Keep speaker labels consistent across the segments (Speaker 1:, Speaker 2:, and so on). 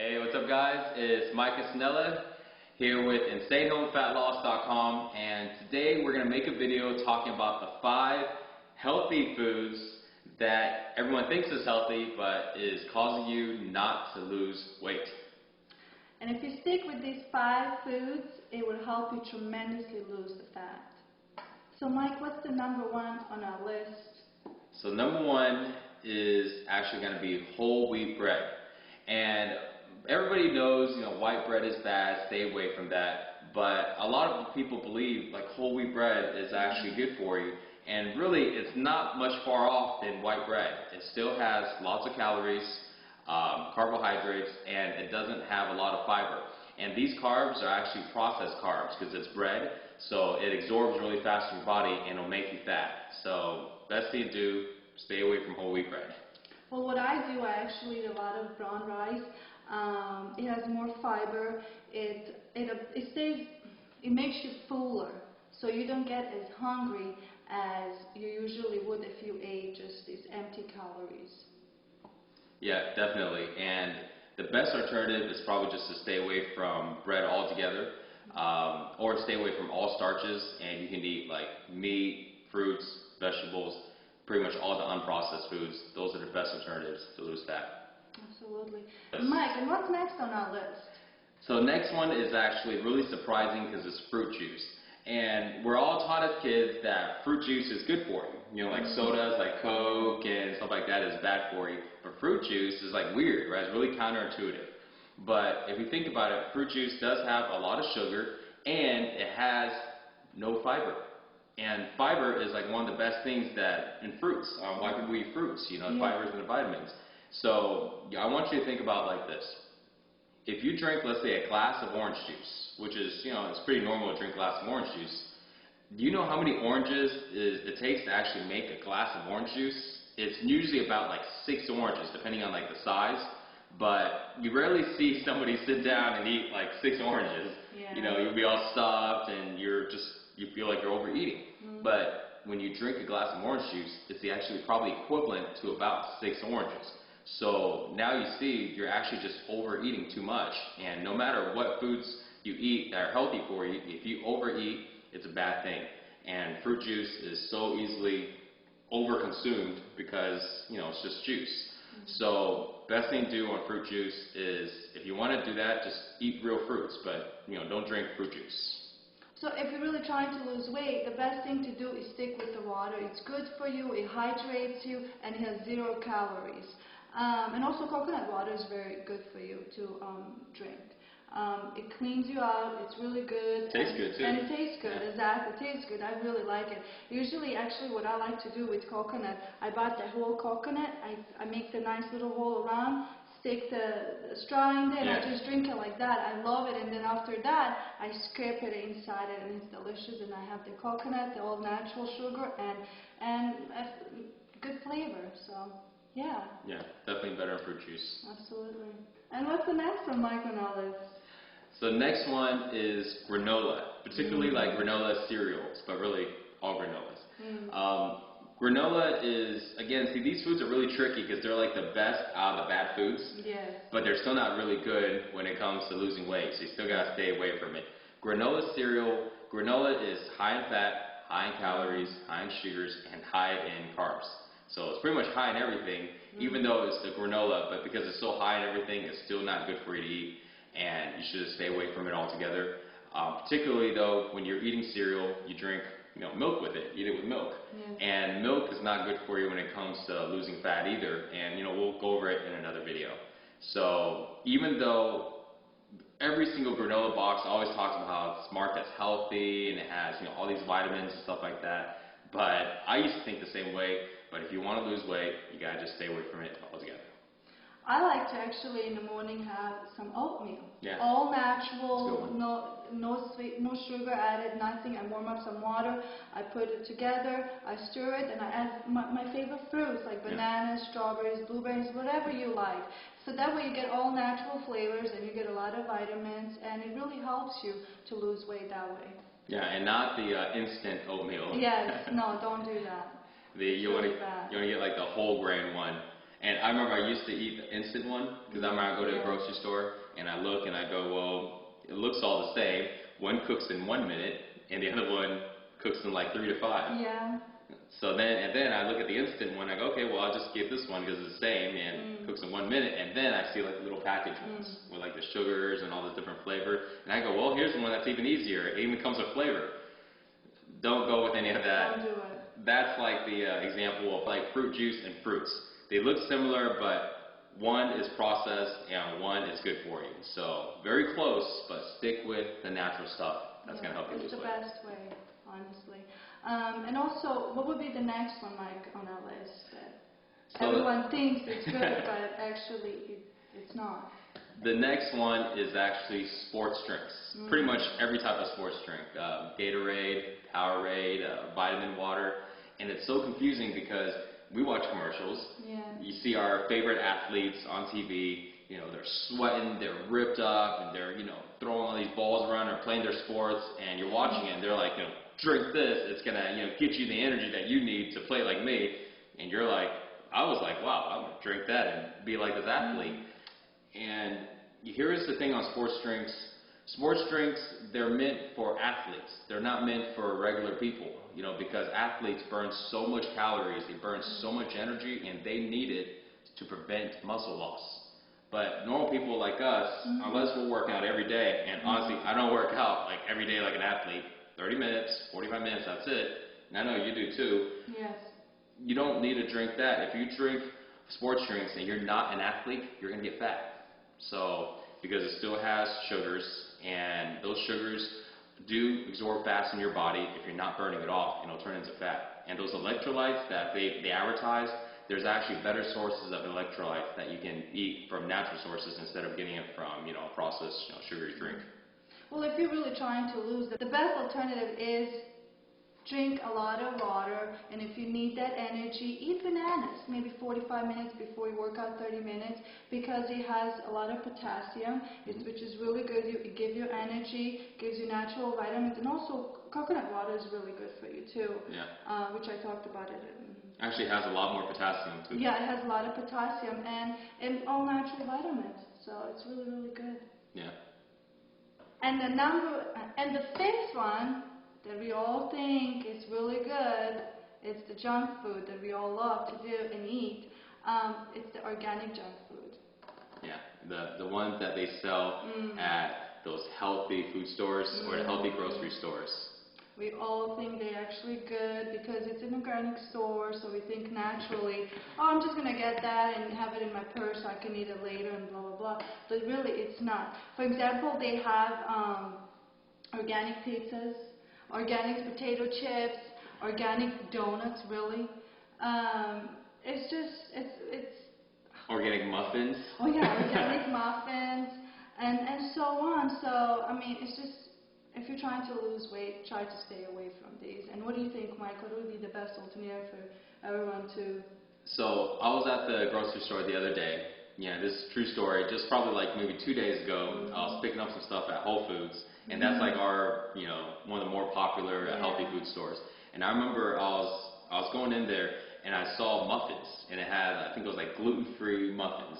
Speaker 1: Hey, what's up guys? It's Mike Casanella here with InsaneHomeFatLoss.com, and today we're going to make a video talking about the 5 healthy foods that everyone thinks is healthy but is causing you not to lose weight.
Speaker 2: And if you stick with these 5 foods, it will help you tremendously lose the fat. So Mike, what's the number 1 on our list?
Speaker 1: So number 1 is actually going to be whole wheat bread. And everybody knows, white bread is bad, stay away from that. But a lot of people believe like whole wheat bread is actually good for you. And really, it's not much far off than white bread. It still has lots of calories, carbohydrates, and it doesn't have a lot of fiber. And these carbs are actually processed carbs because it's bread, so it absorbs really fast in your body and it'll make you fat. So best thing to do, stay away from whole wheat bread.
Speaker 2: Well, what I do, I actually eat a lot of brown rice. It has more fiber. It makes you fuller, so you don't get as hungry as you usually would if you ate just these empty calories.
Speaker 1: Yeah, definitely. And the best alternative is probably just to stay away from bread altogether, or stay away from all starches, and you can eat like meat, fruits, vegetables, pretty much all the unprocessed foods. Those are the best alternatives to lose fat.
Speaker 2: Absolutely. Mike, and what's next on our list?
Speaker 1: So next one is actually really surprising because it's fruit juice. And we're all taught as kids that fruit juice is good for you. Like sodas, like Coke and stuff like that is bad for you. But fruit juice is like weird, right? It's really counterintuitive. But if you think about it, fruit juice does have a lot of sugar and it has no fiber. And fiber is like one of the best things that in fruits. Why people eat fruits? The fibers and the vitamins. So I want you to think about it like this. If you drink, let's say, a glass of orange juice, which is, it's pretty normal to drink a glass of orange juice. Do you know how many oranges it takes to actually make a glass of orange juice? It's usually about like 6 oranges, depending on like the size. But you rarely see somebody sit down and eat like 6 oranges.
Speaker 2: Yeah.
Speaker 1: You'll be all stuffed and you feel like you're overeating. But when you drink a glass of orange juice, it's actually probably equivalent to about 6 oranges. So now you see you're actually just overeating too much, and no matter what foods you eat that are healthy for you, if you overeat, it's a bad thing. And fruit juice is so easily overconsumed because, it's just juice. So best thing to do on fruit juice is, if you want to do that, just eat real fruits, but don't drink fruit juice.
Speaker 2: So if you're really trying to lose weight, the best thing to do is stick with the water. It's good for you, it hydrates you, and it has 0 calories. And also coconut water is very good for you to drink. It cleans you out, it's really good.
Speaker 1: Tastes good too.
Speaker 2: And it tastes good, exactly. It tastes good, I really like it. Usually, actually, what I like to do with coconut, I buy the whole coconut, I make the nice little hole around, stick the straw in there, and I just drink it like that. I love it, and then after that, I scrape it inside it, and it's delicious, and I have the coconut, the all natural sugar, and good flavor, so... Yeah.
Speaker 1: Yeah, definitely better than fruit juice.
Speaker 2: Absolutely. And what's the next one, Mike, on our list?
Speaker 1: So the next one is granola, particularly like granola cereals, but really all granolas. Granola is, again, see, these foods are really tricky because they're like the best out of the bad foods.
Speaker 2: Yes.
Speaker 1: But they're still not really good when it comes to losing weight, so you still got to stay away from it. Granola cereal, granola is high in fat, high in calories, high in sugars, and high in carbs. So it's pretty much high in everything, even though it's the granola, but because it's so high in everything, it's still not good for you to eat, and you should just stay away from it altogether. Particularly though, when you're eating cereal, you drink milk with it, eat it with milk. And milk is not good for you when it comes to losing fat either, and we'll go over it in another video. So even though every single granola box always talks about how it's marked as healthy, and it has all these vitamins and stuff like that, but I used to think the same way. But if you want to lose weight, you gotta just stay away from it altogether.
Speaker 2: I like to actually in the morning have some oatmeal.
Speaker 1: Yeah.
Speaker 2: All natural, no sweet, no sugar added, nothing. I warm up some water, I put it together, I stir it, and I add my favorite fruits like bananas, strawberries, blueberries, whatever you like. So that way you get all natural flavors and you get a lot of vitamins, and it really helps you to lose weight that way.
Speaker 1: Yeah, and not the instant oatmeal.
Speaker 2: Yes, no, don't do that.
Speaker 1: You want to get like the whole grain one. And I remember I used to eat the instant one because I remember I go to the grocery store and I look and I go, well, it looks all the same. One cooks in 1 minute and the other one cooks in like 3 to 5.
Speaker 2: Yeah.
Speaker 1: So then I look at the instant one. I go, okay, well I'll just get this one because it's the same and cooks in 1 minute. And then I see like the little package ones with like the sugars and all this different flavor. And I go, well, here's one that's even easier. It even comes with flavor. Don't go with any of that.
Speaker 2: Don't do it.
Speaker 1: That's like the example of like fruit juice and fruits. They look similar, but one is processed and one is good for you. So very close, but stick with the natural stuff. That's going to help you lose weight.
Speaker 2: It's the best way, honestly. And also, what would be the next one, Mike, on our list that everyone thinks it's good, but actually it's not?
Speaker 1: The next one is actually sports drinks. Pretty much every type of sports drink. Gatorade, Powerade, vitamin water. And it's so confusing because we watch commercials.
Speaker 2: Yeah.
Speaker 1: You see our favorite athletes on TV. You know, they're sweating, they're ripped up, and they're, throwing all these balls around or playing their sports. And you're watching it, and they're like, drink this. It's going to, get you the energy that you need to play like me. And you're like, I was like, wow, I'm going to drink that and be like this athlete. And here is the thing on sports drinks. Sports drinks, they're meant for athletes. They're not meant for regular people, because athletes burn so much calories, they burn so much energy, and they need it to prevent muscle loss. But normal people like us, unless we're working out every day, and honestly, I don't work out like every day like an athlete, 30 minutes, 45 minutes, that's it. And I know you do too.
Speaker 2: Yes.
Speaker 1: You don't need to drink that. If you drink sports drinks and you're not an athlete, you're going to get fat. So, because it still has sugars, and those sugars do absorb fast in your body. If you're not burning it off, it'll turn into fat. And those electrolytes that they advertise, there's actually better sources of electrolytes that you can eat from natural sources instead of getting it from, a processed, sugary drink.
Speaker 2: Well, if you're really trying to lose, the best alternative is drink a lot of water, and if you need that energy, eat bananas, maybe 45 minutes before you work out, 30 minutes, because it has a lot of potassium, which is really good. It gives you energy, gives you natural vitamins, and also coconut water is really good for you too, which I talked about it.
Speaker 1: Actually, it has a lot more potassium too.
Speaker 2: Yeah, it has a lot of potassium and all natural vitamins, so it's really, really good.
Speaker 1: Yeah.
Speaker 2: And the fifth one that we all think is really good, it's the junk food that we all love to do and eat. It's the organic junk food.
Speaker 1: Yeah, the ones that they sell at those healthy food stores or the healthy grocery stores.
Speaker 2: We all think they're actually good because it's an organic store, so we think naturally, oh, I'm just going to get that and have it in my purse, I can eat it later and blah, blah, blah. But really, it's not. For example, they have organic pizzas, organic potato chips, organic donuts, really. It's
Speaker 1: Organic muffins.
Speaker 2: Oh yeah, organic muffins and so on. So, I mean, it's just, if you're trying to lose weight, try to stay away from these. And what do you think, Mike? What would be the best alternative for everyone to?
Speaker 1: So, I was at the grocery store the other day. Yeah, this is a true story. Just probably like maybe 2 days ago, I was picking up some stuff at Whole Foods. And that's like our, one of the more popular healthy food stores. And I remember I was going in there and I saw muffins, and it had, I think it was like gluten-free muffins.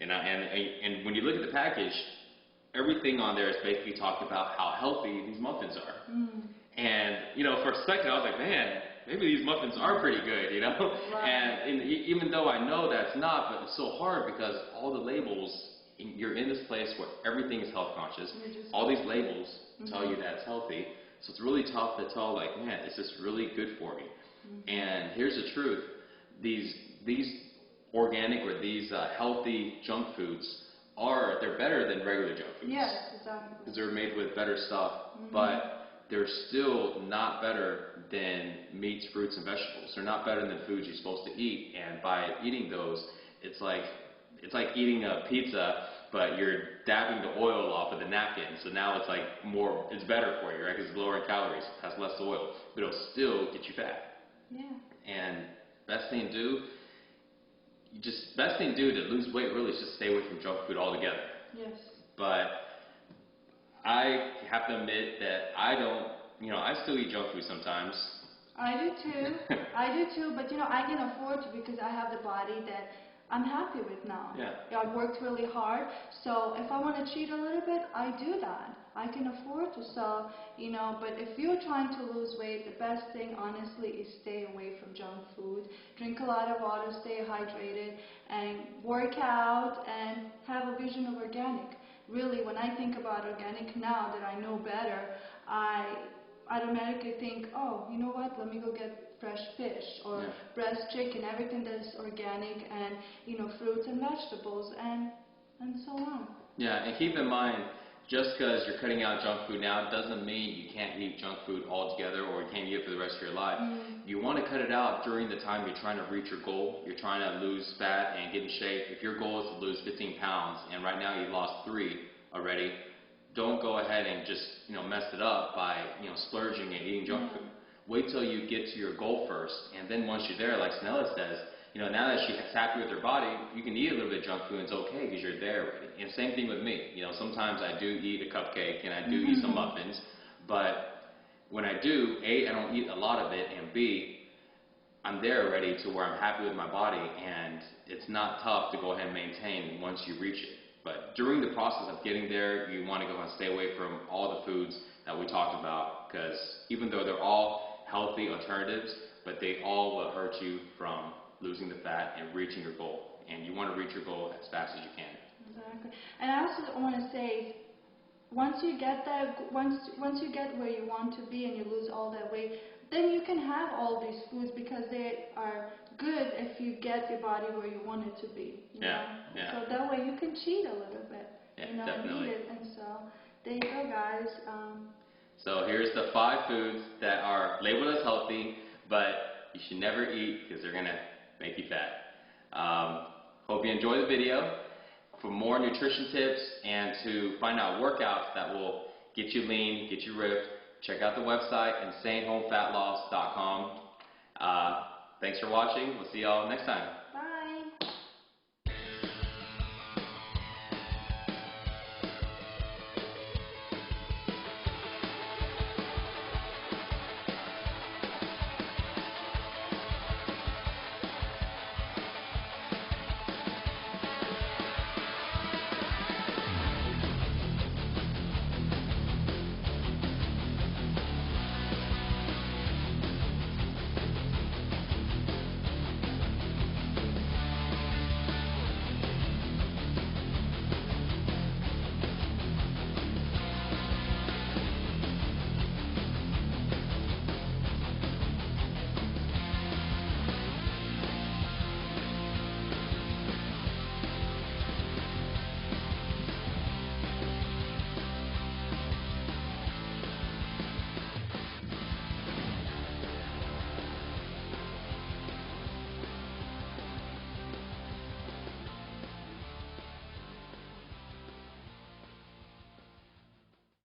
Speaker 1: And when you look at the package, everything on there is basically talking about how healthy these muffins are. And for a second I was like, man, maybe these muffins are pretty good,
Speaker 2: Right.
Speaker 1: And even though I know that's not, but it's so hard because all the labels. You're in this place where everything is health conscious. All these labels tell you that it's healthy. So it's really tough to tell, like, man, is this really good for me? And here's the truth. These organic or these healthy junk foods they're better than regular junk foods.
Speaker 2: Yes, exactly.
Speaker 1: Because they're made with better stuff. But they're still not better than meats, fruits, and vegetables. They're not better than foods you're supposed to eat. And by eating those, it's like eating a pizza, but you're dabbing the oil off of the napkin. So now it's like it's better for you, right? Because it's lower in calories, has less oil, but it'll still get you fat.
Speaker 2: Yeah.
Speaker 1: And best thing to do to lose weight really is just stay away from junk food altogether.
Speaker 2: Yes.
Speaker 1: But I have to admit that I don't, I still eat junk food sometimes.
Speaker 2: I do too. But I can afford to because I have the body that I'm happy with now.
Speaker 1: Yeah.
Speaker 2: I worked really hard, so if I want to cheat a little bit, I do that. I can afford to, so, you know, but if you're trying to lose weight, the best thing, honestly, is stay away from junk food. Drink a lot of water, stay hydrated, and work out, and have a vision of organic. Really, when I think about organic now that I know better, I automatically think, oh, you know what, let me go get fresh fish or breast chicken, everything that's organic, and, you know, fruits and vegetables, and so on.
Speaker 1: Yeah, and keep in mind, just because you're cutting out junk food now doesn't mean you can't eat junk food altogether or you can't eat it for the rest of your life. You want to cut it out during the time you're trying to reach your goal. You're trying to lose fat and get in shape. If your goal is to lose 15 pounds and right now you've lost 3 already, don't go ahead and just, you know, mess it up by, you know, splurging and eating junk food. Wait till you get to your goal first, and then once you're there, like Snella says, you know, now that she's happy with her body, you can eat a little bit of junk food and it's okay because you're there already. And same thing with me. You know, sometimes I do eat a cupcake and I do eat some muffins, but when I do, A, I don't eat a lot of it, and B, I'm there already to where I'm happy with my body, and it's not tough to go ahead and maintain once you reach it. But during the process of getting there, you want to go and stay away from all the foods that we talked about, because even though they're all healthy alternatives, but they all will hurt you from losing the fat and reaching your goal. And you want to reach your goal as fast as you can.
Speaker 2: Exactly. And I also want to say, once you get where you want to be and you lose all that weight, then you can have all these foods because they are good if you get your body where you want it to be. You know? So that way you can cheat a little bit, you know,
Speaker 1: definitely.
Speaker 2: and eat it. And so there you go, guys.
Speaker 1: So here's the 5 foods that are labeled as healthy, but you should never eat because they're going to make you fat. Hope you enjoy the video. For more nutrition tips and to find out workouts that will get you lean, get you ripped, check out the website insanehomefatloss.com. Thanks for watching. We'll see y'all next time.